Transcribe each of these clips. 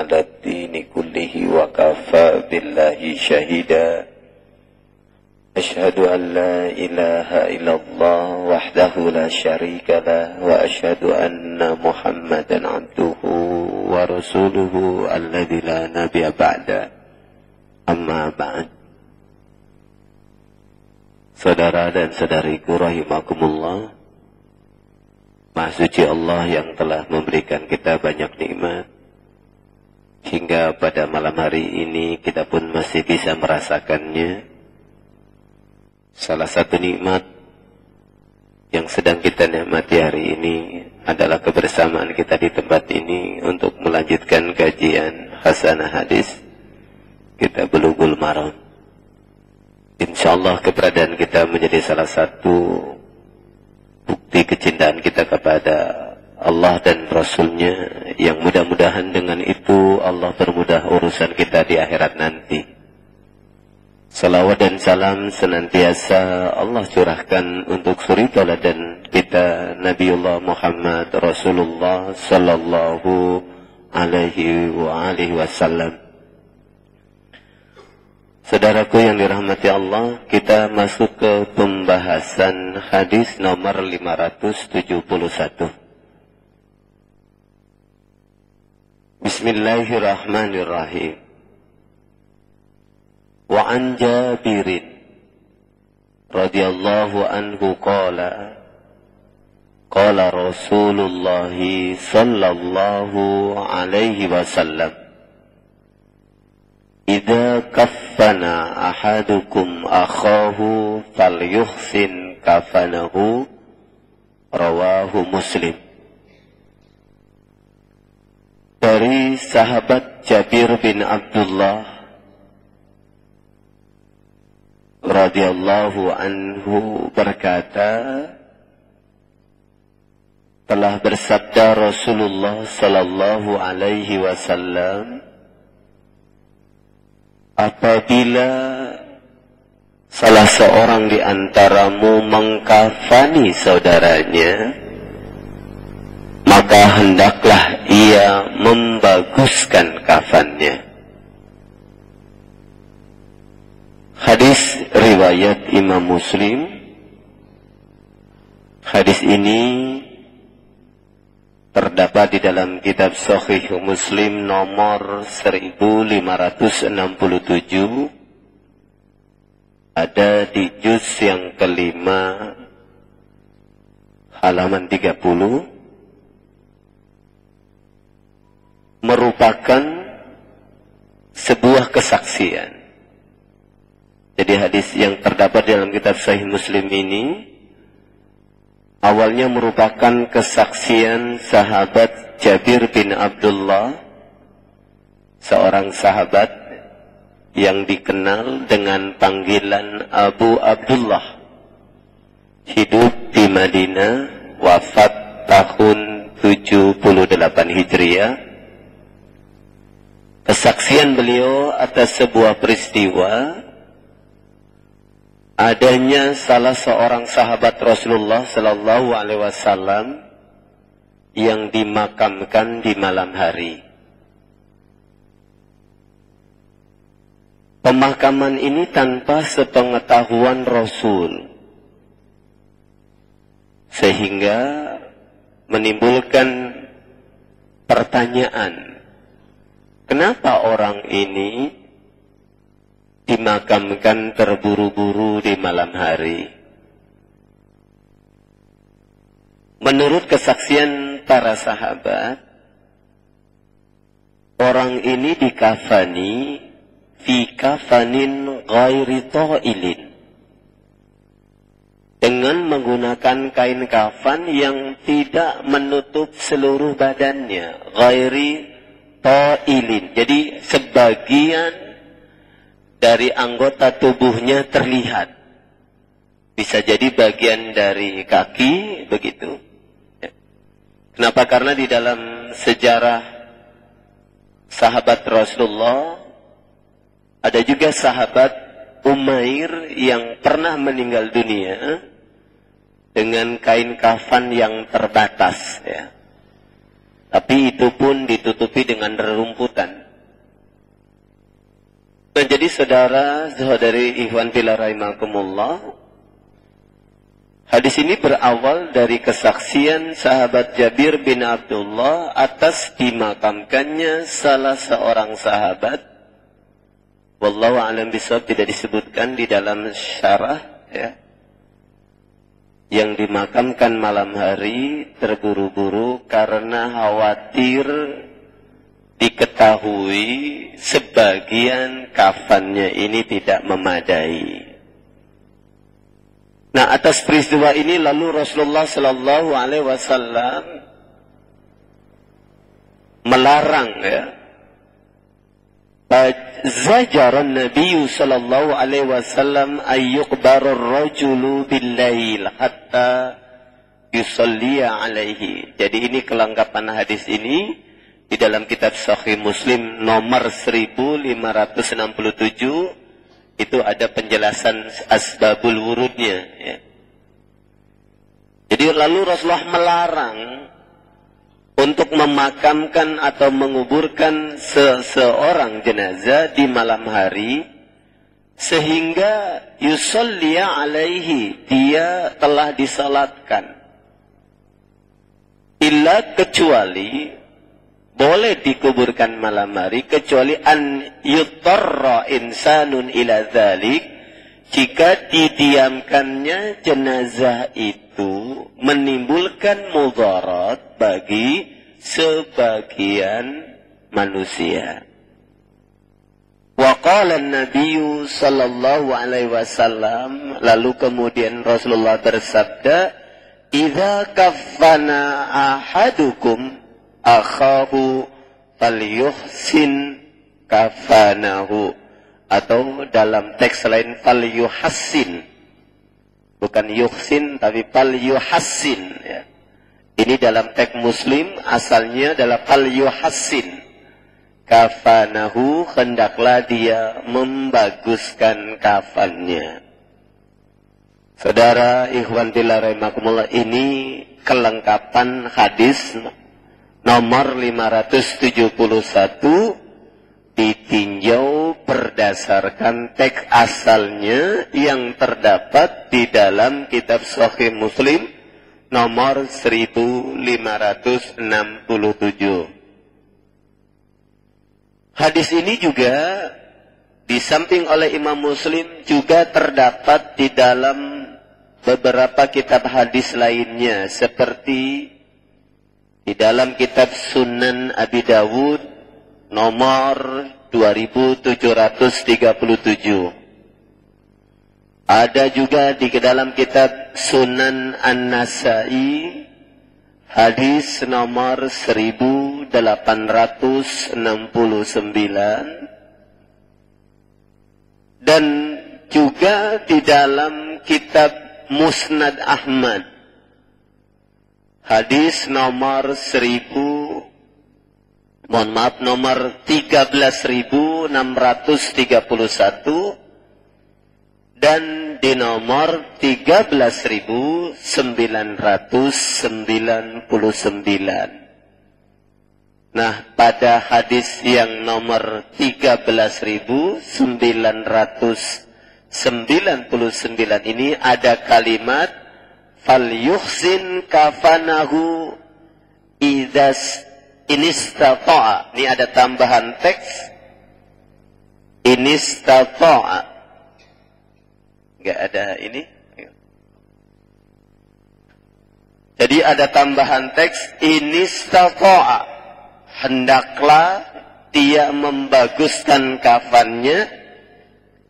على الدين كله وكفى بالله شهيدا أشهد أن لا إله إلا الله وحده لا شريك له وأشهد أن محمدا عبده ورسوله الذي لا نبي بعده أما بعد. Saudara dan saudariku rahimakumullah, Maha Suci Allah yang telah memberikan kita banyak nikmat, hingga pada malam hari ini kita pun masih bisa merasakannya. Salah satu nikmat yang sedang kita nikmati hari ini adalah kebersamaan kita di tempat ini untuk melanjutkan kajian Hasanah Hadis kita Bulughul Maram. InsyaAllah keberadaan kita menjadi salah satu bukti kecintaan kita kepada Allah dan Rasulnya, yang mudah-mudahan dengan itu Allah permudah urusan kita di akhirat nanti. Salawat dan salam senantiasa Allah curahkan untuk suri tauladan kita Nabiullah Muhammad Rasulullah sallallahu alaihi wasallam. Saudaraku yang dirahmati Allah, kita masuk ke pembahasan hadis nomor 571. Bismillahirrahmanirrahim. Wa an Jabirin radhiyallahu anhu qala qala Rasulullah sallallahu alaihi wasallam, idza kaffana ahadukum akhahu falyuhsin kafanahu, rawahu Muslim. Dari sahabat Jabir bin Abdullah radhiyallahu anhu berkata, telah bersabda Rasulullah sallallahu alaihi wasallam, apabila salah seorang di antaramu mengkafani saudaranya, maka hendaklah ia membaguskan kafannya. Hadis riwayat Imam Muslim. Hadis ini terdapat di dalam kitab Sahih Muslim nomor 1567, ada di juz yang kelima halaman 30, merupakan sebuah kesaksian. Jadi hadis yang terdapat dalam kitab Sahih Muslim ini awalnya merupakan kesaksian sahabat Jabir bin Abdullah, seorang sahabat yang dikenal dengan panggilan Abu Abdullah, hidup di Madinah, wafat tahun 78 Hijriah. Kesaksian beliau atas sebuah peristiwa adanya salah seorang sahabat Rasulullah sallallahu alaihi wasallam yang dimakamkan di malam hari. Pemakaman ini tanpa sepengetahuan Rasul, sehingga menimbulkan pertanyaan, kenapa orang ini dimakamkan terburu-buru di malam hari? Menurut kesaksian para sahabat, orang ini dikafani fi kafanin ghairi ta'ilin, dengan menggunakan kain kafan yang tidak menutup seluruh badannya, ghairi ta'ilin. Jadi sebagian dari anggota tubuhnya terlihat. Bisa jadi bagian dari kaki, begitu. Kenapa? Karena di dalam sejarah sahabat Rasulullah, ada juga sahabat Umair yang pernah meninggal dunia dengan kain kafan yang terbatas. Ya. Tapi itu pun ditutupi dengan rerumputan. Menjadi saudara-saudari ikhwan fillah rahimakumullah, hadis ini berawal dari kesaksian sahabat Jabir bin Abdullah atas dimakamkannya salah seorang sahabat. Wallahu a'lam bishawab, tidak disebutkan di dalam syarah, ya, yang dimakamkan malam hari terburu-buru karena khawatir diketahui sebagian kafannya ini tidak memadai. Nah, atas peristiwa ini lalu Rasulullah Sallallahu Alaihi Wasallam melarang, ya, zajaran Nabi sallallahu alaihi wasallam ayyuqbarur rajulu bil-lail hatta yusalliya alaihi. Jadi ini kelengkapan hadis ini di dalam kitab Sahih Muslim nomor 1567 itu ada penjelasan asbabul wurudnya, ya. Jadi lalu Rasulullah melarang untuk memakamkan atau menguburkan seseorang jenazah di malam hari sehingga yusalliya alaihi, dia telah disalatkan. Illa, kecuali boleh dikuburkan malam hari, kecuali an yutarra insanun ila dzalik, jika didiamkannya jenazah itu menimbulkan mudarat bagi sebagian manusia. Wa qala an-nabiy sallallahu alaihi wasallam, lalu kemudian Rasulullah bersabda, "Idza kaffana ahadukum akhahu falyuhsin kafanahu." Atau dalam teks lain falyuhassin. Bukan yuhsin tapi falyuhassin, ya. Ini dalam teks Muslim asalnya adalah falyuhassin kafanahu, hendaklah dia membaguskan kafannya. Saudara ikhwan fillah rahimakumullah, ini kelengkapan hadis nomor 571 ditinjau berdasarkan teks asalnya yang terdapat di dalam kitab Sahih Muslim nomor 1567. Hadis ini juga di samping oleh Imam Muslim juga terdapat di dalam beberapa kitab hadis lainnya, seperti di dalam kitab Sunan Abi Dawud nomor 2737. Ada juga di dalam kitab Sunan An-Nasai hadis nomor 1869, dan juga di dalam kitab Musnad Ahmad hadis nomor nomor 13.631 dan di nomor 13.999. Nah, pada hadis yang nomor 13.999 ini ada kalimat falyuhsin kafanahu idzas inistata'a. Ini ada tambahan teks inistata'a. Enggak ada ini. Jadi ada tambahan teks inistata'a. Hendaklah dia membaguskan kafannya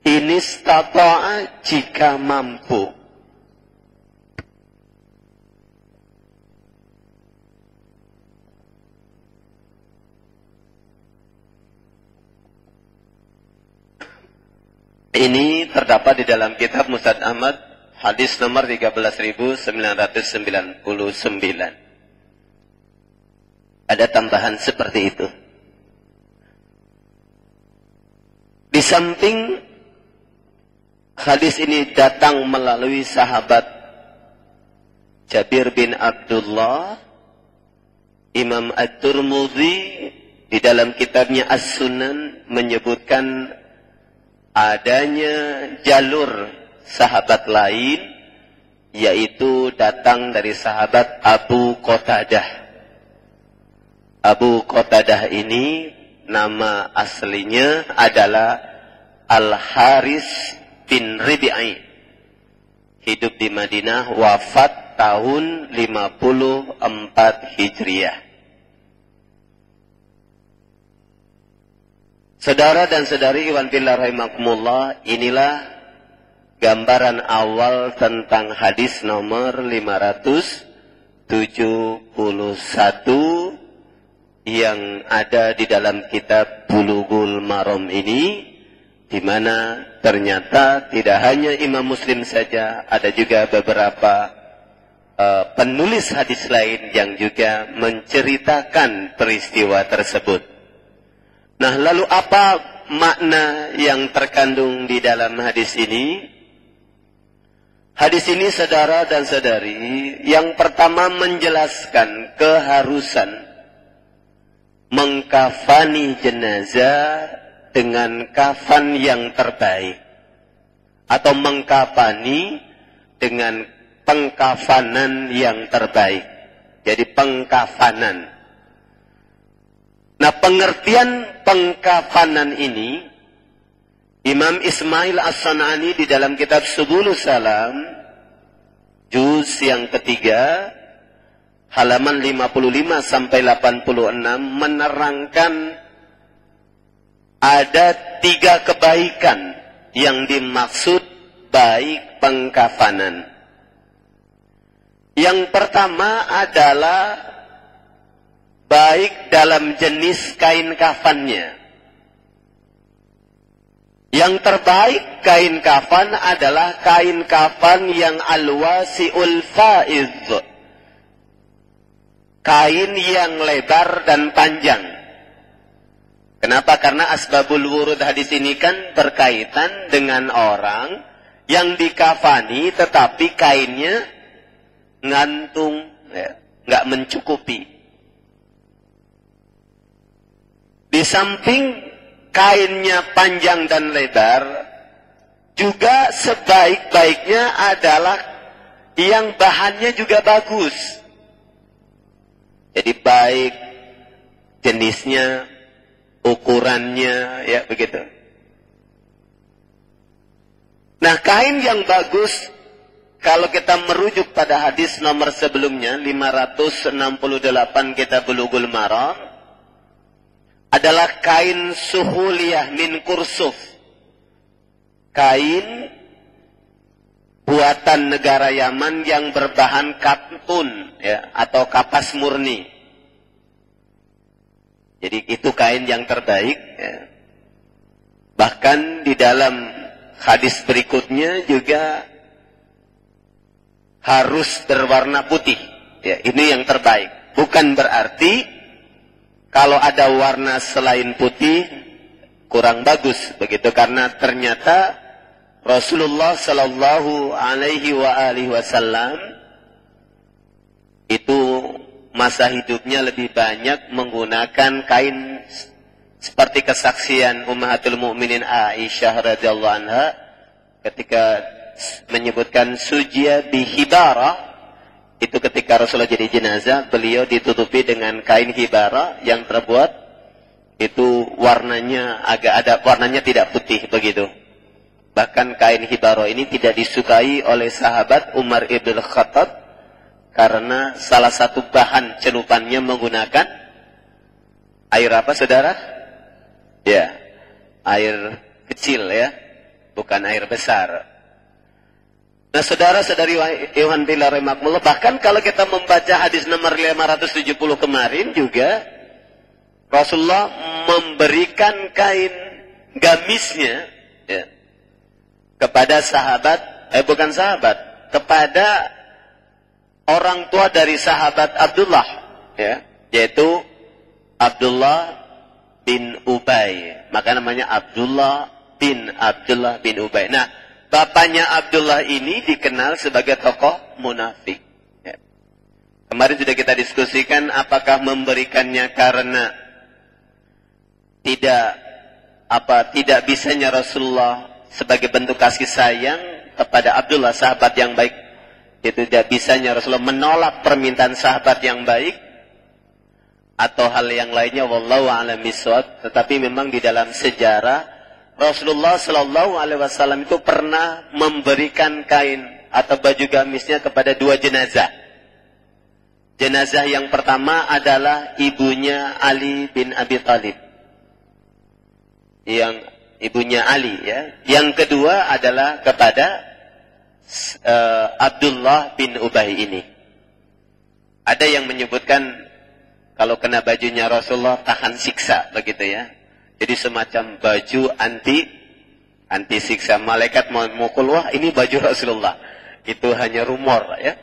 inistata'a, jika mampu. Ini terdapat di dalam kitab Musnad Ahmad hadis nomor 13.999. Ada tambahan seperti itu. Di samping hadis ini datang melalui sahabat Jabir bin Abdullah, Imam At-Tirmidzi di dalam kitabnya As-Sunan menyebutkan adanya jalur sahabat lain, yaitu datang dari sahabat Abu Qatadah. Abu Qatadah ini nama aslinya adalah Al-Haris bin Ribi'i. Hidup di Madinah, wafat tahun 54 Hijriah. Saudara dan saudari Iwan Billah rahimakumullah, inilah gambaran awal tentang hadis nomor 571 yang ada di dalam kitab Bulughul Maram ini, di mana ternyata tidak hanya Imam Muslim saja, ada juga beberapa penulis hadis lain yang juga menceritakan peristiwa tersebut. Nah, lalu apa makna yang terkandung di dalam hadis ini? Hadis ini, saudara dan saudari, yang pertama menjelaskan keharusan mengkafani jenazah dengan kafan yang terbaik, atau mengkafani dengan pengkafanan yang terbaik. Jadi pengkafanan. Nah, pengertian pengkafanan ini Imam Ismail As-San'ani di dalam kitab Subulus Salam juz yang ketiga halaman 55 sampai 86 menerangkan ada 3 kebaikan yang dimaksud baik pengkafanan. Yang pertama adalah baik dalam jenis kain kafannya. Yang terbaik kain kafan adalah kain kafan yang al-wasi'ul faiz. Kain yang lebar dan panjang. Kenapa? Karena asbabul wurud hadis ini kan berkaitan dengan orang yang dikafani tetapi kainnya ngantung, ya, nggak mencukupi. Di samping kainnya panjang dan lebar, juga sebaik-baiknya adalah yang bahannya juga bagus. Jadi baik jenisnya, ukurannya, ya begitu. Nah, kain yang bagus, kalau kita merujuk pada hadis nomor sebelumnya, 568 kitab Bulughul Maram, adalah kain suhuliyah min kursuf. Kain buatan negara Yaman yang berbahan katun, ya, atau kapas murni. Jadi itu kain yang terbaik, ya. Bahkan di dalam hadis berikutnya juga harus berwarna putih, ya, ini yang terbaik. Bukan berarti kalau ada warna selain putih kurang bagus, begitu, karena ternyata Rasulullah Sallallahu Alaihi Wasallam itu masa hidupnya lebih banyak menggunakan kain seperti kesaksian Ummahatul Mukminin Aisyah radhiyallahu anha ketika menyebutkan sujia bihibara, itu ketika Rasulullah jadi jenazah, beliau ditutupi dengan kain hibara yang terbuat itu warnanya warnanya tidak putih begitu. Bahkan kain hibara ini tidak disukai oleh sahabat Umar ibn Khattab karena salah satu bahan celupannya menggunakan air apa, saudara? Ya, air kecil, ya, bukan air besar. Nah, saudara-saudari Iwan Billah rahimakumullah, bahkan kalau kita membaca hadis nomor 570 kemarin juga, Rasulullah memberikan kain gamisnya, ya, kepada kepada orang tua dari sahabat Abdullah, ya, yaitu Abdullah bin Ubay. Maka namanya Abdullah bin Ubay. Nah, bapaknya Abdullah ini dikenal sebagai tokoh munafik. Ya. Kemarin sudah kita diskusikan apakah memberikannya karena tidak bisanya Rasulullah sebagai bentuk kasih sayang kepada Abdullah, sahabat yang baik. Itu tidak bisanya Rasulullah menolak permintaan sahabat yang baik, atau hal yang lainnya, wallahu a'lam bishawab. Tetapi memang di dalam sejarah Rasulullah Shallallahu Alaihi Wasallam itu pernah memberikan kain atau baju gamisnya kepada dua jenazah. Jenazah yang pertama adalah ibunya Ali bin Abi Thalib, yang ibunya Ali, ya. Yang kedua adalah kepada Abdullah bin Ubay ini. Ada yang menyebutkan kalau kena bajunya Rasulullah tahan siksa, begitu ya. Jadi semacam baju anti siksa. Malaikat mau mukul, wah ini baju Rasulullah. Itu hanya rumor, ya.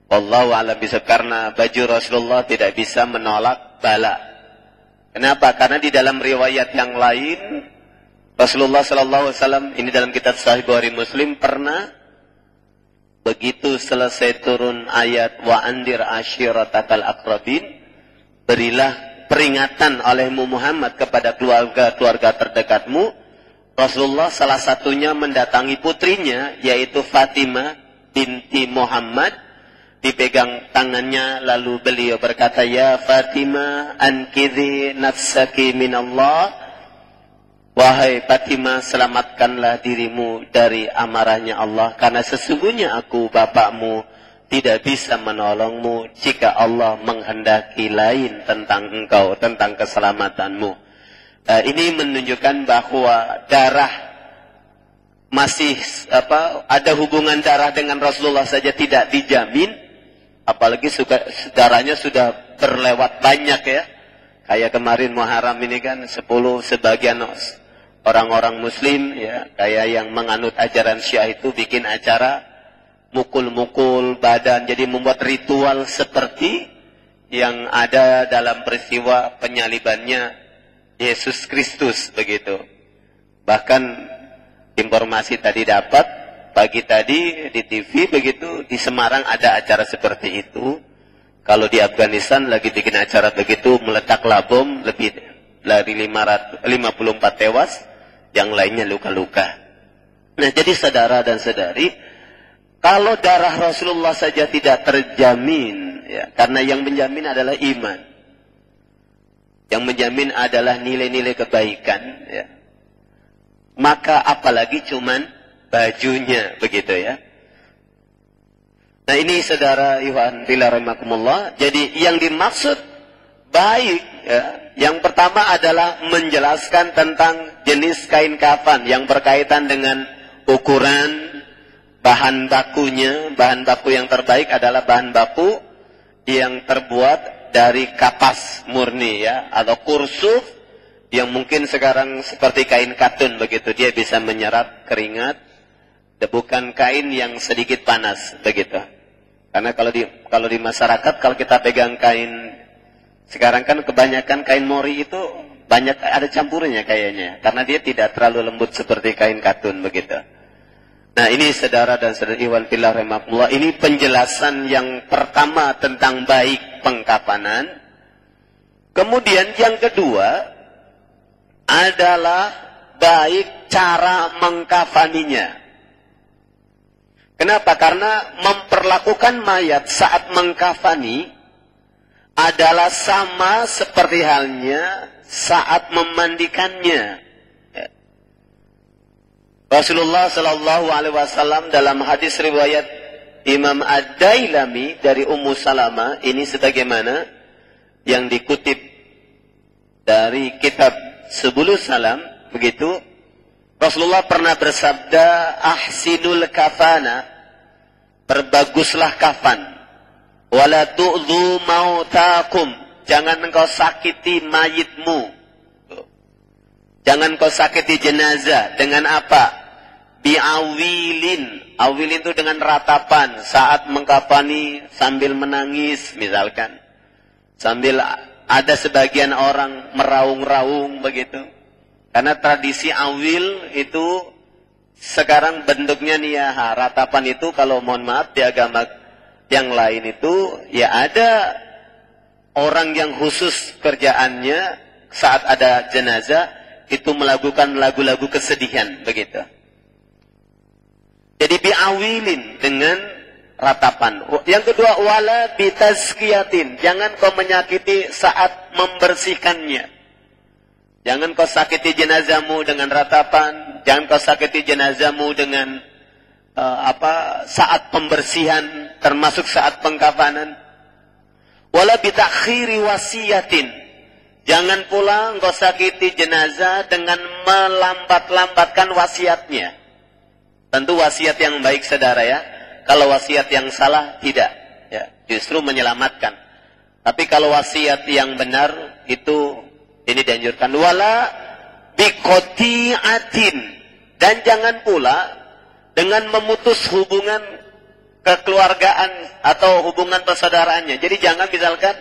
Wallahu a'lam bishawab, karena baju Rasulullah tidak bisa menolak bala. Kenapa? Karena di dalam riwayat yang lain Rasulullah sallallahu alaihi wasallam, ini dalam kitab Sahih Bukhari Muslim, pernah begitu selesai turun ayat wa andir ashiratakal aqrabin, berilah peringatan olehmu Muhammad kepada keluarga terdekatmu. Rasulullah salah satunya mendatangi putrinya, yaitu Fatimah binti Muhammad, dipegang tangannya, lalu beliau berkata, ya Fatimah, ankidhi nafsaki minallah. Wahai Fatimah, selamatkanlah dirimu dari amarahnya Allah, karena sesungguhnya aku bapakmu tidak bisa menolongmu jika Allah menghendaki lain tentang engkau, tentang keselamatanmu. Ini menunjukkan bahwa darah masih ada hubungan darah dengan Rasulullah saja tidak dijamin, apalagi darahnya sudah berlewat banyak, ya. Kayak kemarin Muharram ini kan 10 sebagian orang-orang Muslim, ya, kayak yang menganut ajaran Syiah itu bikin acara mukul-mukul badan, jadi membuat ritual seperti yang ada dalam peristiwa penyalibannya Yesus Kristus, begitu. Bahkan informasi tadi dapat pagi tadi di TV, begitu, di Semarang ada acara seperti itu. Kalau di Afghanistan lagi bikin acara begitu, meletaklah bom, lebih dari 54 tewas, yang lainnya luka-luka. Nah, jadi saudara dan saudari, kalau darah Rasulullah saja tidak terjamin, ya, karena yang menjamin adalah iman, yang menjamin adalah nilai-nilai kebaikan, ya, maka apalagi cuman bajunya, begitu ya. Nah, ini saudara Iwan fillah rahimakumullah. Jadi yang dimaksud baik, ya, yang pertama adalah menjelaskan tentang jenis kain kafan yang berkaitan dengan ukuran, bahan bakunya. Bahan baku yang terbaik adalah bahan baku yang terbuat dari kapas murni, ya, atau kursuf, yang mungkin sekarang seperti kain katun, begitu. Dia bisa menyerap keringat, bukan kain yang sedikit panas, begitu. Karena kalau di masyarakat, kalau kita pegang kain sekarang kan kebanyakan kain mori itu banyak ada campurnya kayaknya, karena dia tidak terlalu lembut seperti kain katun, begitu. Nah, ini saudara dan saudari Iwan fillah rahimakumullah, ini penjelasan yang pertama tentang baik pengkafanan. Kemudian yang kedua adalah baik cara mengkafaninya. Kenapa? Karena memperlakukan mayat saat mengkafani adalah sama seperti halnya saat memandikannya. Rasulullah Shallallahu Alaihi Wasallam dalam hadis riwayat Imam Ad-Dailami dari Ummu Salamah, ini sebagaimana yang dikutip dari kitab Subulus Salam, begitu. Rasulullah pernah bersabda, ahsinul kafana, perbaguslah kafan, wala tu'dhu mautakum, jangan engkau sakiti mayitmu, jangan engkau sakiti jenazah. Dengan apa? Bi'awilin, awilin itu dengan ratapan, saat mengkafani sambil menangis misalkan, sambil ada sebagian orang meraung-raung, begitu. Karena tradisi awil itu sekarang bentuknya nih, ya, ratapan itu kalau mohon maaf di agama Yang lain itu ya ada orang yang khusus kerjaannya saat ada jenazah itu melakukan lagu-lagu kesedihan begitu. Jadi biawilin dengan ratapan. Yang kedua wala bitazkiyatin, jangan kau menyakiti saat membersihkannya. Jangan kau sakiti jenazahmu dengan ratapan, jangan kau sakiti jenazahmu dengan saat pembersihan, termasuk saat pengkafanan. Wala bitakhiri wasiyatin, jangan pula engkau sakiti jenazah dengan melambat-lambatkan wasiatnya. Tentu wasiat yang baik saudara ya. Kalau wasiat yang salah tidak, ya, justru menyelamatkan. Tapi kalau wasiat yang benar itu ini dianjurkan. Wala biqati'atin, dan jangan pula dengan memutus hubungan kekeluargaan atau hubungan persaudaraannya. Jadi jangan misalkan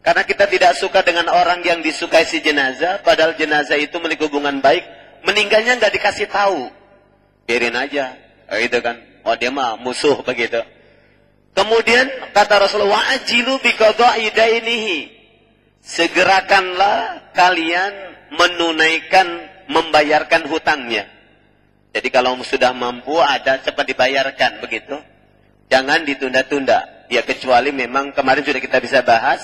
karena kita tidak suka dengan orang yang disukai si jenazah, padahal jenazah itu memiliki hubungan baik, meninggalnya nggak dikasih tahu, biarin aja, gitu kan? Oh dia mah musuh begitu. Kemudian kata Rasulullah, ajilu biqada'i dainihi, segerakanlah kalian menunaikan, membayarkan hutangnya. Jadi kalau sudah mampu ada cepat dibayarkan begitu. Jangan ditunda-tunda. Ya kecuali memang kemarin sudah kita bisa bahas,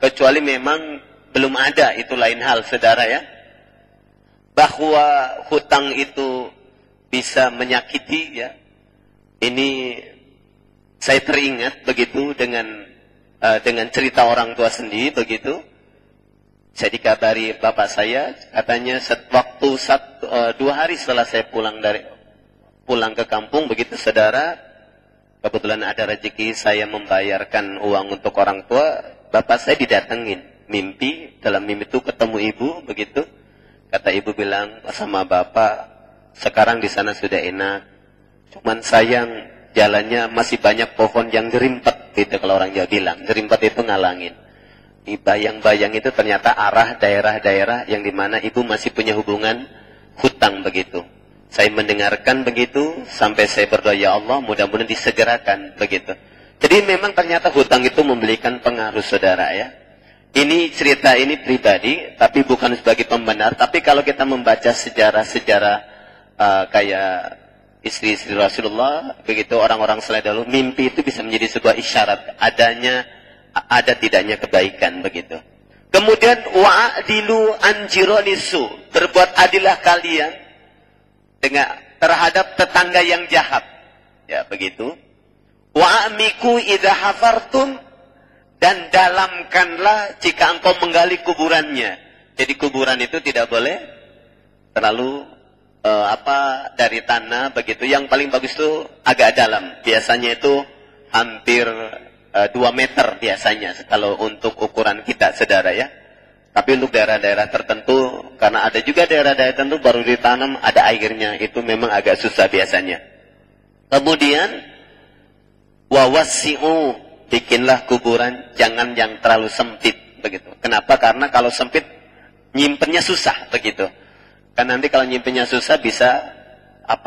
kecuali memang belum ada, itu lain hal saudara ya. Bahwa hutang itu bisa menyakiti ya. Ini saya teringat begitu dengan cerita orang tua sendiri begitu. Saya dikabari bapak saya, katanya waktu 2 hari setelah saya pulang ke kampung begitu saudara, kebetulan ada rezeki saya membayarkan uang untuk orang tua, bapak saya didatengin, dalam mimpi itu ketemu ibu begitu. Kata ibu bilang sama bapak, sekarang di sana sudah enak, cuman sayang jalannya masih banyak pohon yang gerimpet gitu kalau orang Jawa bilang. Gerimpet itu ngalangin. Bayang-bayang itu ternyata arah daerah-daerah yang dimana ibu masih punya hubungan hutang begitu. Saya mendengarkan begitu sampai saya berdoa, ya Allah mudah-mudahan disegerakan begitu. Jadi memang ternyata hutang itu memberikan pengaruh saudara ya. Ini cerita ini pribadi tapi bukan sebagai pembenar. Tapi kalau kita membaca sejarah-sejarah kayak istri-istri Rasulullah begitu, orang-orang saleh dahulu, mimpi itu bisa menjadi sebuah isyarat ada tidaknya kebaikan begitu. Kemudian wa'adilu anjironisu, berbuat adillah kalian dengan terhadap tetangga yang jahat. Ya begitu. Wa'amiku idza hafartum, dan dalamkanlah jika engkau menggali kuburannya. Jadi kuburan itu tidak boleh terlalu dari tanah begitu. Yang paling bagus itu agak dalam. Biasanya itu hampir 2 meter biasanya kalau untuk ukuran kita saudara ya. Tapi untuk daerah-daerah tertentu, karena ada juga daerah-daerah tertentu baru ditanam ada airnya, itu memang agak susah biasanya. Kemudian wawasi'u, bikinlah kuburan jangan yang terlalu sempit begitu. Kenapa? Karena kalau sempit nyimpennya susah begitu. Kan nanti kalau nyimpennya susah bisa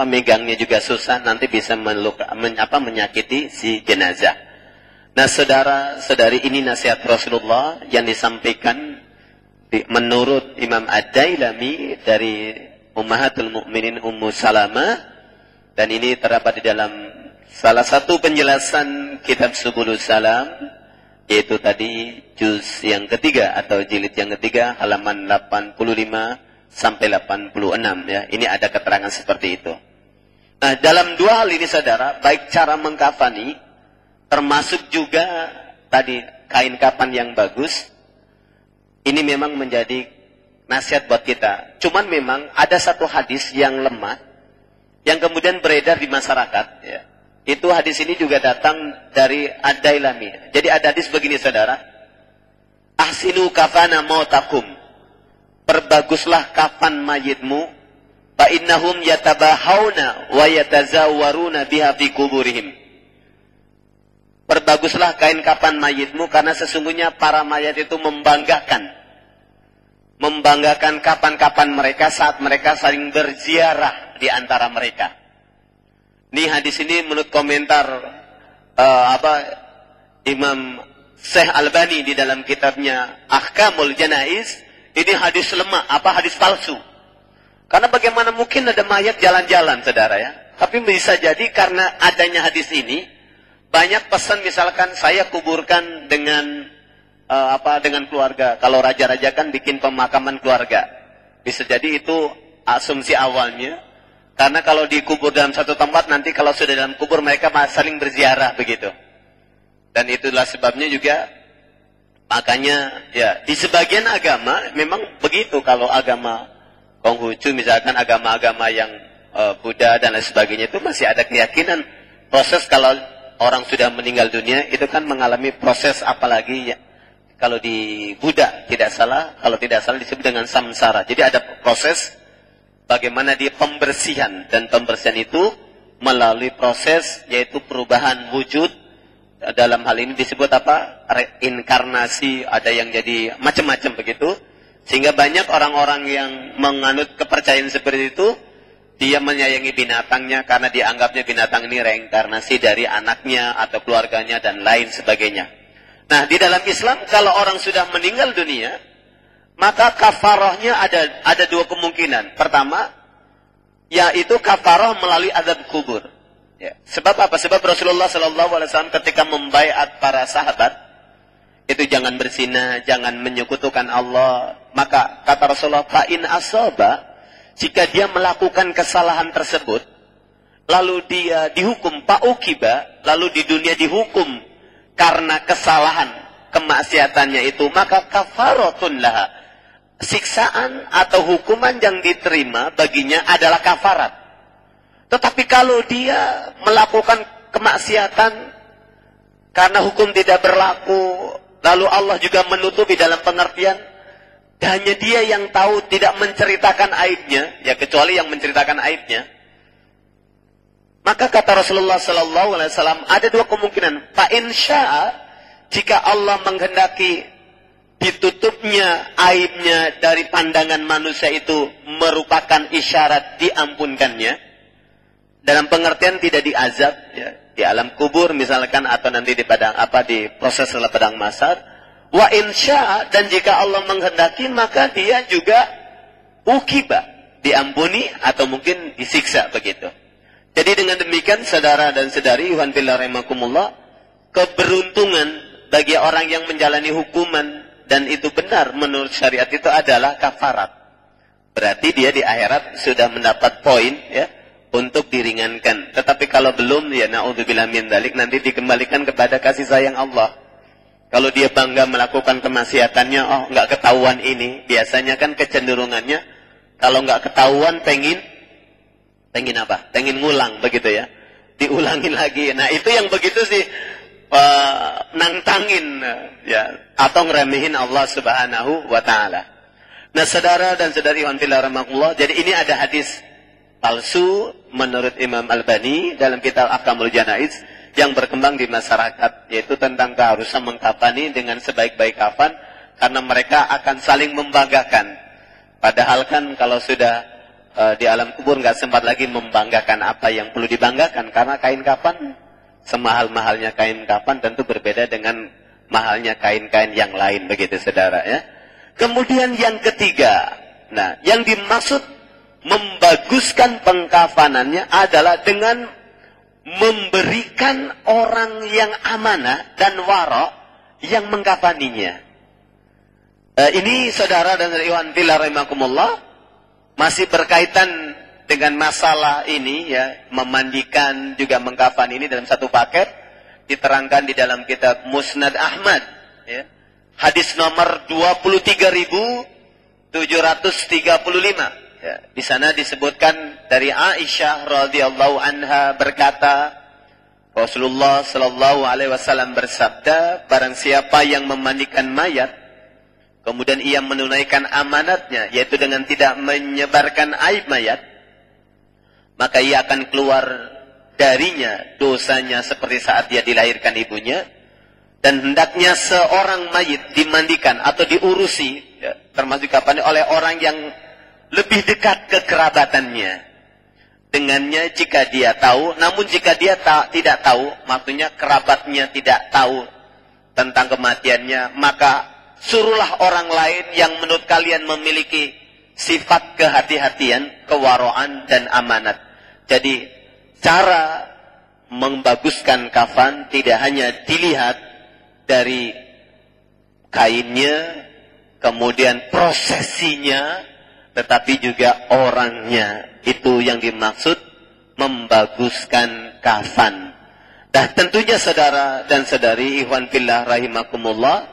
megangnya juga susah, nanti bisa menyakiti si jenazah. Nah saudara-saudari, ini nasihat Rasulullah yang disampaikan menurut Imam Ad-Dailami dari Ummahatul Mukminin Ummu Salamah, dan ini terdapat di dalam salah satu penjelasan kitab Subulus Salam, yaitu tadi juz yang ketiga atau jilid yang ketiga halaman 85 sampai 86 ya. Ini ada keterangan seperti itu. Nah, dalam 2 hal ini saudara, baik cara mengkafani termasuk juga tadi kain kafan yang bagus, ini memang menjadi nasihat buat kita. Cuman memang ada satu hadis yang lemah yang kemudian beredar di masyarakat ya. Itu hadis ini juga datang dari Ad-Dailami. Jadi ada hadis begini saudara, ahsinu kafana mautakum, perbaguslah kafan mayitmu, fa innahum yatabahawna wa yatazawaruna biha fi kuburihim. Perbaguslah kain kafan mayitmu karena sesungguhnya para mayat itu membanggakan kafan-kafan mereka saat mereka saling berziarah di antara mereka. Ini hadis ini menurut komentar Imam Syekh Albani di dalam kitabnya Ahkamul Janaiz, ini hadis lemah, hadis palsu. Karena bagaimana mungkin ada mayat jalan-jalan, saudara ya? Tapi bisa jadi karena adanya hadis ini, banyak pesan misalkan saya kuburkan dengan dengan keluarga. Kalau raja-raja kan bikin pemakaman keluarga. Bisa jadi itu asumsi awalnya. Karena kalau dikubur dalam satu tempat, nanti kalau sudah dalam kubur mereka saling berziarah begitu. Dan itulah sebabnya juga, makanya ya di sebagian agama memang begitu. Kalau agama Konghucu misalkan, agama-agama yang Buddha dan lain sebagainya, itu masih ada keyakinan proses kalau orang sudah meninggal dunia itu kan mengalami proses, apalagi ya, kalau di Buddha tidak salah, kalau tidak salah disebut dengan samsara. Jadi ada proses bagaimana dia pembersihan, dan pembersihan itu melalui proses yaitu perubahan wujud. Dalam hal ini disebut reinkarnasi, ada yang jadi macam-macam begitu. Sehingga banyak orang-orang yang menganut kepercayaan seperti itu, dia menyayangi binatangnya karena dianggapnya binatang ini reinkarnasi dari anaknya atau keluarganya dan lain sebagainya. Nah, di dalam Islam kalau orang sudah meninggal dunia, maka kafarahnya ada dua kemungkinan. Pertama, yaitu kafarah melalui azab kubur. Ya. Sebab apa? Sebab Rasulullah SAW ketika membaiat para sahabat, itu jangan berzina, jangan menyekutukan Allah. Maka kata Rasulullah, fa'in asoba, jika dia melakukan kesalahan tersebut, lalu dia dihukum fa'ukiba, lalu di dunia dihukum karena kesalahan, kemaksiatannya itu, maka kafaratun laha. Siksaan atau hukuman yang diterima baginya adalah kafarat. Tetapi kalau dia melakukan kemaksiatan karena hukum tidak berlaku, lalu Allah juga menutupi dalam pengertian, hanya dia yang tahu, tidak menceritakan aibnya, ya kecuali yang menceritakan aibnya. Maka kata Rasulullah SAW, ada dua kemungkinan. Fa in syaa, jika Allah menghendaki ditutupnya aibnya dari pandangan manusia itu merupakan isyarat diampunkannya, dalam pengertian tidak diazab ya, di alam kubur misalkan, atau nanti di padang di proses setelah padang mahsyar. Wa insya, dan jika Allah menghendaki maka dia juga ukiba, diampuni atau mungkin disiksa begitu. Jadi dengan demikian saudara dan saudari Yuhan fillah rahimakumullah, keberuntungan bagi orang yang menjalani hukuman dan itu benar menurut syariat itu adalah kafarat. Berarti dia di akhirat sudah mendapat poin ya, untuk diringankan. Tetapi kalau belum, ya na'udzubillah min dzalik, nanti dikembalikan kepada kasih sayang Allah. Kalau dia bangga melakukan kemaksiatannya, nggak ketahuan ini, biasanya kan kecenderungannya kalau nggak ketahuan pengen apa? Pengen ngulang begitu ya, diulangin lagi. Nah itu yang begitu sih nantangin ya, atau ngeremehin Allah Subhanahu wa taala. Nah saudara dan saudari wa fillah, jadi ini ada hadis palsu menurut Imam Albani dalam kitab Ahkamul Janaiz yang berkembang di masyarakat, yaitu tentang keharusan mengkafani dengan sebaik-baik kafan karena mereka akan saling membanggakan. Padahal kan kalau sudah di alam kubur nggak sempat lagi membanggakan apa yang perlu dibanggakan, karena kain kafan semahal-mahalnya kain kafan tentu berbeda dengan mahalnya kain-kain yang lain begitu saudara ya. Kemudian yang ketiga, nah yang dimaksud membaguskan pengkafanannya adalah dengan memberikan orang yang amanah dan wara yang mengkafaninya. Ini saudara dan Iwan fillah rahimakumullah masih berkaitan dengan masalah ini ya, memandikan juga mengkafan ini dalam satu paket, diterangkan di dalam kitab Musnad Ahmad ya. Hadis nomor 23.735 ya, di sana disebutkan dari Aisyah radhiyallahu anha berkata, Rasulullah sallallahu alaihi wasallam bersabda, barang siapa yang memandikan mayat kemudian ia menunaikan amanatnya, yaitu dengan tidak menyebarkan aib mayat, maka ia akan keluar darinya dosanya seperti saat dia dilahirkan ibunya. Dan hendaknya seorang mayit dimandikan atau diurusi termasuk kapan oleh orang yang lebih dekat kekerabatannya, dengannya jika dia tahu, namun jika dia tidak tahu, maksudnya kerabatnya tidak tahu tentang kematiannya, maka suruhlah orang lain yang menurut kalian memiliki sifat kehati-hatian, kewaraan dan amanat. Jadi cara membaguskan kafan tidak hanya dilihat dari kainnya, kemudian prosesinya, tetapi juga orangnya. Itu yang dimaksud membaguskan kafan. Nah, tentunya saudara dan saudari ikhwan fillah rahimakumullah,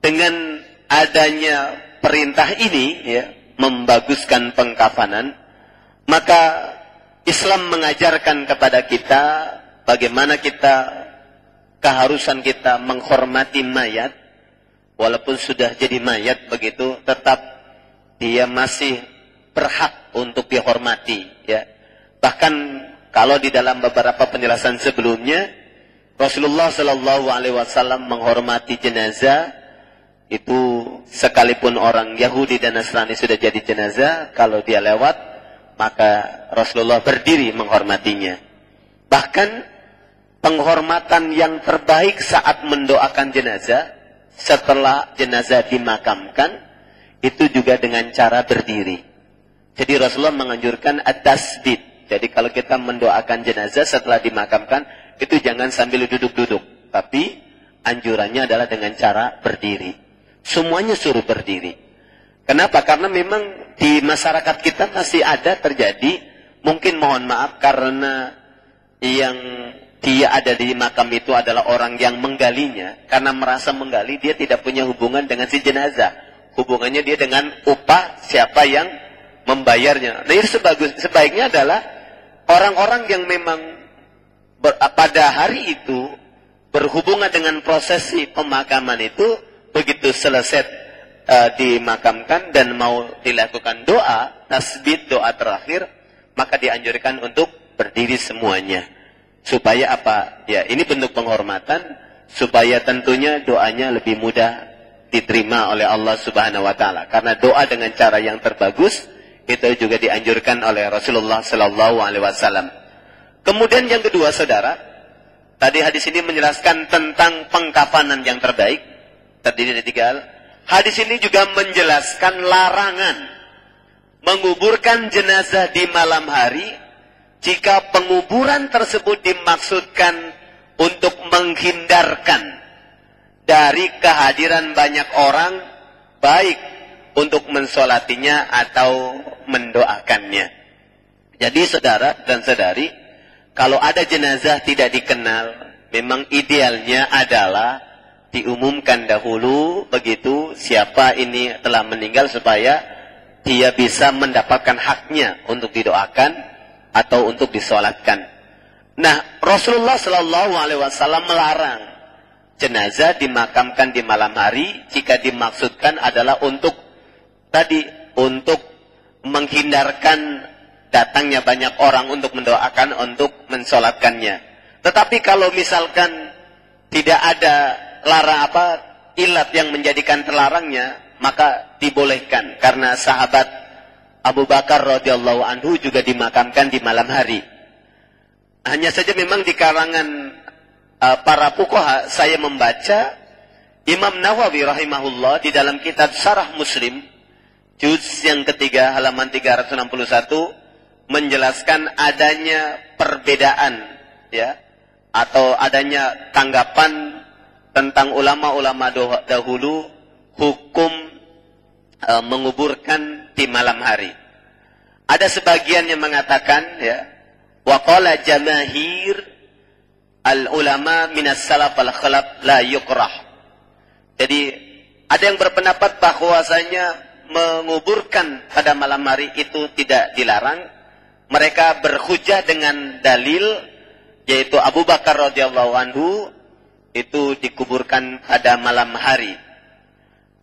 dengan adanya perintah ini ya, membaguskan pengkafanan, maka Islam mengajarkan kepada kita bagaimana keharusan kita menghormati mayat. Walaupun sudah jadi mayat begitu, tetap dia masih berhak untuk dihormati ya. Bahkan kalau di dalam beberapa penjelasan sebelumnya, Rasulullah Shallallahu Alaihi Wasallam menghormati jenazah itu sekalipun orang Yahudi dan Nasrani sudah jadi jenazah, kalau dia lewat maka Rasulullah berdiri menghormatinya. Bahkan penghormatan yang terbaik saat mendoakan jenazah setelah jenazah dimakamkan itu juga dengan cara berdiri. Jadi Rasulullah menganjurkan at-tasbit. Jadi kalau kita mendoakan jenazah setelah dimakamkan itu jangan sambil duduk-duduk, tapi anjurannya adalah dengan cara berdiri. Semuanya suruh berdiri. Kenapa? Karena memang di masyarakat kita masih ada terjadi, mungkin mohon maaf karena yang dia ada di makam itu adalah orang yang menggalinya, karena merasa menggali dia tidak punya hubungan dengan si jenazah. Hubungannya dia dengan upah siapa yang membayarnya. Nah, ini sebaiknya adalah orang-orang yang memang pada hari itu berhubungan dengan prosesi pemakaman itu, begitu selesai dimakamkan dan mau dilakukan doa, tasbih, doa terakhir, maka dianjurkan untuk berdiri semuanya. Supaya apa? Ya, ini bentuk penghormatan, supaya tentunya doanya lebih mudah diterima oleh Allah Subhanahu wa taala. Karena doa dengan cara yang terbagus itu juga dianjurkan oleh Rasulullah sallallahu alaihi wasallam. Kemudian yang kedua, saudara, tadi hadis ini menjelaskan tentang pengkafanan yang terbaik, terdiri dari 3 hal. Hadis ini juga menjelaskan larangan menguburkan jenazah di malam hari jika penguburan tersebut dimaksudkan untuk menghindarkan dari kehadiran banyak orang, baik untuk mensolatinya atau mendoakannya. Jadi saudara dan saudari, kalau ada jenazah tidak dikenal, memang idealnya adalah diumumkan dahulu begitu siapa ini telah meninggal, supaya dia bisa mendapatkan haknya untuk didoakan atau untuk disolatkan. Nah, Rasulullah Shallallahu Alaihi Wasallam melarang jenazah dimakamkan di malam hari jika dimaksudkan adalah untuk untuk menghindarkan datangnya banyak orang untuk mendoakan, untuk mensolatkannya. Tetapi kalau misalkan tidak ada ilat yang menjadikan terlarangnya, maka dibolehkan, karena sahabat Abu Bakar radhiyallahu anhu juga dimakamkan di malam hari. Hanya saja memang di karangan para fuqaha saya membaca Imam Nawawi rahimahullah di dalam kitab Syarah Muslim juz yang ketiga halaman 361 menjelaskan adanya perbedaan ya, atau adanya tanggapan tentang ulama-ulama dahulu hukum menguburkan di malam hari. Ada sebagian yang mengatakan ya, wa qala jamahir al ulama minas salaf wal khalaf la yukrah. Jadi ada yang berpendapat bahwasanya menguburkan pada malam hari itu tidak dilarang. Mereka berhujjah dengan dalil, yaitu Abu Bakar radhiyallahu anhu itu dikuburkan pada malam hari.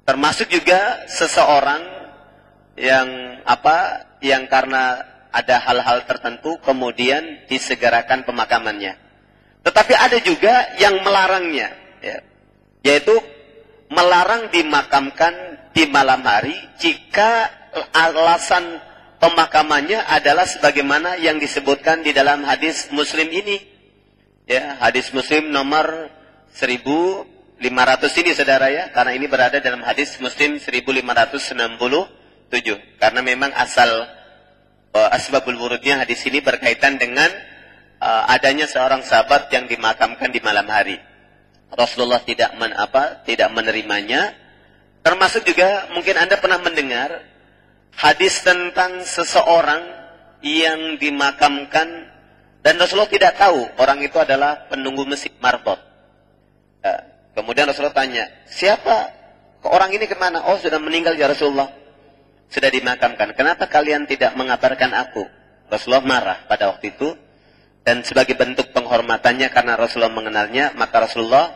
Termasuk juga seseorang yang karena ada hal-hal tertentu kemudian disegerakan pemakamannya. Tetapi ada juga yang melarangnya, ya, yaitu melarang dimakamkan di malam hari jika alasan pemakamannya adalah sebagaimana yang disebutkan di dalam hadis Muslim ini. Ya, hadis Muslim nomor 1500 ini saudara ya, karena ini berada dalam hadis Muslim 1567. Karena memang asal asbabul wurudnya hadis ini berkaitan dengan adanya seorang sahabat yang dimakamkan di malam hari. Rasulullah tidak menerimanya. Termasuk juga mungkin Anda pernah mendengar hadis tentang seseorang yang dimakamkan dan Rasulullah tidak tahu orang itu adalah penunggu masjid marbot. Kemudian Rasulullah tanya, siapa? Orang ini kemana? Oh, sudah meninggal ya Rasulullah. Sudah dimakamkan. Kenapa kalian tidak mengabarkan aku? Rasulullah marah pada waktu itu. Dan sebagai bentuk penghormatannya karena Rasulullah mengenalnya, maka Rasulullah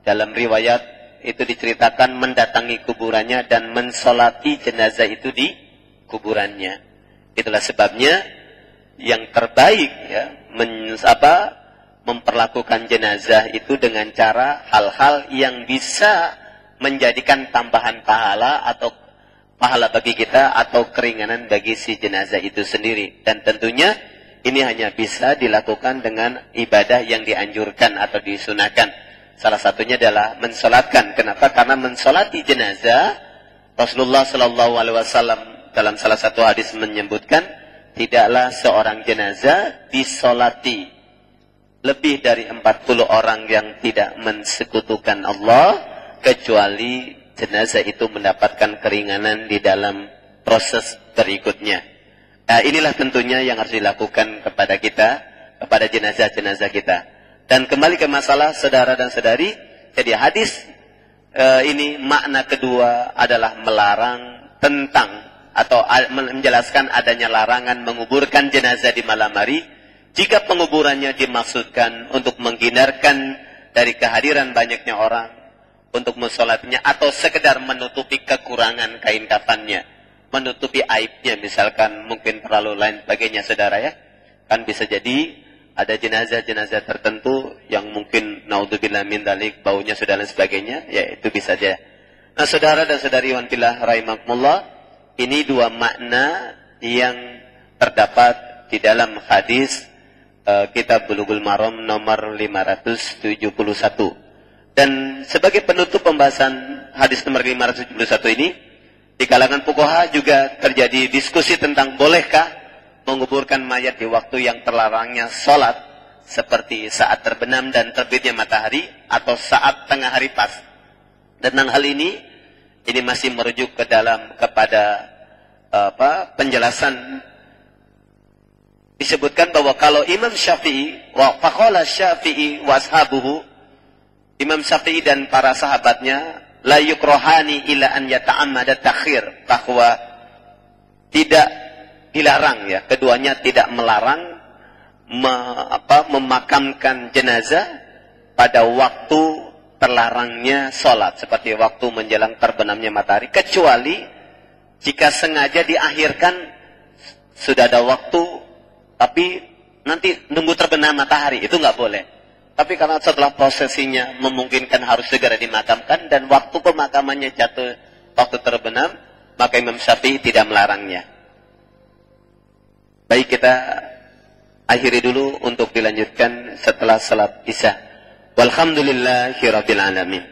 dalam riwayat itu diceritakan mendatangi kuburannya dan mensolati jenazah itu di kuburannya. Itulah sebabnya yang terbaik ya, memperlakukan jenazah itu dengan cara hal-hal yang bisa menjadikan tambahan pahala atau pahala bagi kita atau keringanan bagi si jenazah itu sendiri. Dan tentunya ini hanya bisa dilakukan dengan ibadah yang dianjurkan atau disunahkan. Salah satunya adalah mensolatkan. Kenapa? Karena mensolati jenazah, Rasulullah SAW dalam salah satu hadis menyebutkan, tidaklah seorang jenazah disolati lebih dari 40 orang yang tidak mensekutukan Allah, kecuali jenazah itu mendapatkan keringanan di dalam proses berikutnya. Inilah tentunya yang harus dilakukan kepada kita, kepada jenazah-jenazah kita. Dan kembali ke masalah saudara dan saudari, jadi hadis ini makna kedua adalah melarang tentang atau menjelaskan adanya larangan menguburkan jenazah di malam hari jika penguburannya dimaksudkan untuk menghindarkan dari kehadiran banyaknya orang untuk mensolatnya atau sekedar menutupi kekurangan kain kafannya, menutupi aibnya, misalkan mungkin terlalu lain sebagainya saudara ya. Kan bisa jadi ada jenazah-jenazah tertentu yang mungkin naudzubillah min dzalik baunya sudah dan sebagainya, ya itu bisa saja. Nah, saudara dan saudari wantillah rahimakumullah, ini dua makna yang terdapat di dalam hadis kitab Bulughul Maram nomor 571. Dan sebagai penutup pembahasan hadis nomor 571 ini, di kalangan fuqaha juga terjadi diskusi tentang bolehkah menguburkan mayat di waktu yang terlarangnya sholat, seperti saat terbenam dan terbitnya matahari atau saat tengah hari pas. Tentang hal ini masih merujuk kepada penjelasan. Disebutkan bahwa kalau Imam Syafi'i wa faqala Syafi'i wa ashabuhu, Imam Syafi'i dan para sahabatnya la yukrahani ila an yata'ammada takhir, bahwa tidak dilarang ya, keduanya tidak melarang memakamkan jenazah pada waktu terlarangnya sholat, seperti waktu menjelang terbenamnya matahari, kecuali jika sengaja diakhirkan sudah ada waktu tapi nanti nunggu terbenam matahari, itu nggak boleh. Tapi karena setelah prosesinya memungkinkan harus segera dimakamkan dan waktu pemakamannya jatuh waktu terbenam, maka Imam Syafi'i tidak melarangnya. Baik, kita akhiri dulu untuk dilanjutkan setelah salat Isya. Walhamdulillahirabbil alamin.